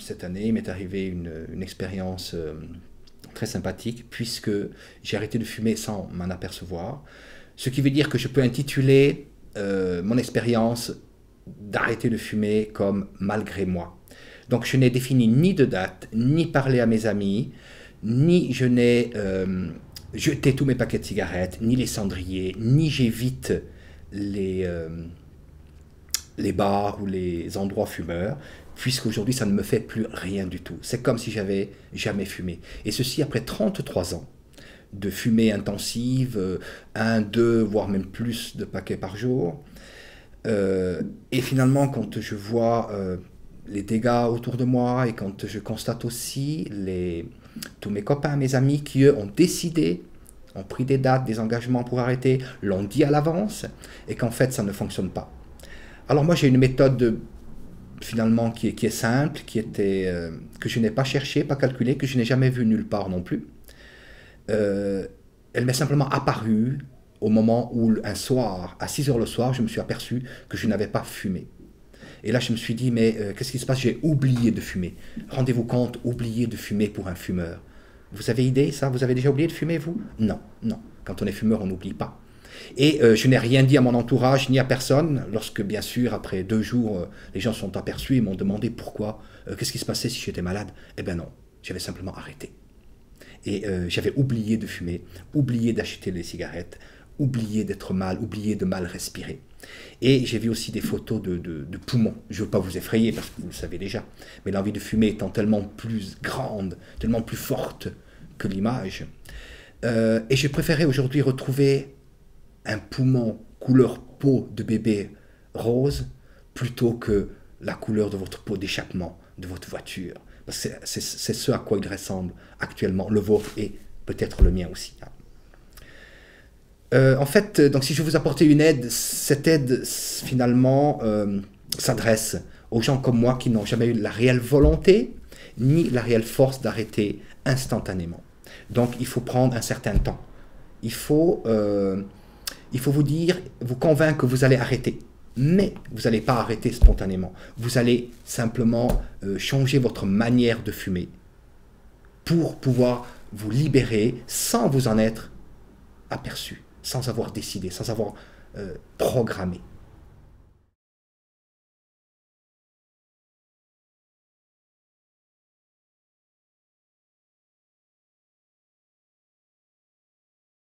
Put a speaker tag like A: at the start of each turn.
A: cette année, il m'est arrivé une expérience très sympathique, puisque j'ai arrêté de fumer sans m'en apercevoir. Ce qui veut dire que je peux intituler mon expérience d'arrêter de fumer comme malgré moi. Donc je n'ai défini ni de date, ni parlé à mes amis, ni je n'ai jeté tous mes paquets de cigarettes, ni les cendriers, ni j'évite les bars ou les endroits fumeurs, puisqu'aujourd'hui ça ne me fait plus rien du tout. C'est comme si j'avais jamais fumé. Et ceci après 33 ans de fumée intensive, 1, 2, voire même plus de paquets par jour. Et finalement, quand je vois les dégâts autour de moi et quand je constate aussi tous mes copains, mes amis qui eux ont décidé, ont pris des dates, des engagements pour arrêter, l'ont dit à l'avance et qu'en fait ça ne fonctionne pas. Alors moi j'ai une méthode finalement qui est simple, que je n'ai pas cherché, pas calculé, que je n'ai jamais vue nulle part non plus. Elle m'est simplement apparue au moment où un soir, à 6 heures le soir, je me suis aperçu que je n'avais pas fumé. Et là je me suis dit, mais qu'est-ce qui se passe? J'ai oublié de fumer. Rendez-vous compte, oublier de fumer pour un fumeur. Vous avez idée ça? Vous avez déjà oublié de fumer vous? Non, non. Quand on est fumeur, on n'oublie pas. Et je n'ai rien dit à mon entourage ni à personne, lorsque bien sûr, après 2 jours, les gens se sont aperçus et m'ont demandé pourquoi, qu'est-ce qui se passait si j'étais malade? Eh bien non, j'avais simplement arrêté. Et j'avais oublié de fumer, oublié d'acheter les cigarettes, oublié d'être mal, oublié de mal respirer. Et j'ai vu aussi des photos de poumons. Je ne veux pas vous effrayer parce que vous le savez déjà, mais l'envie de fumer étant tellement plus grande, tellement plus forte que l'image. Et je préférais aujourd'hui retrouver un poumon couleur peau de bébé rose plutôt que la couleur de votre peau d'échappement de votre voiture. Parce que c'est ce à quoi il ressemble actuellement, le vôtre et peut-être le mien aussi. En fait, donc si je vous apportais une aide, cette aide finalement s'adresse aux gens comme moi qui n'ont jamais eu la réelle volonté ni la réelle force d'arrêter instantanément. Donc il faut prendre un certain temps. Il faut vous dire, vous convaincre que vous allez arrêter. Mais vous n'allez pas arrêter spontanément. Vous allez simplement changer votre manière de fumer pour pouvoir vous libérer sans vous en être aperçu, sans avoir décidé, sans avoir programmé.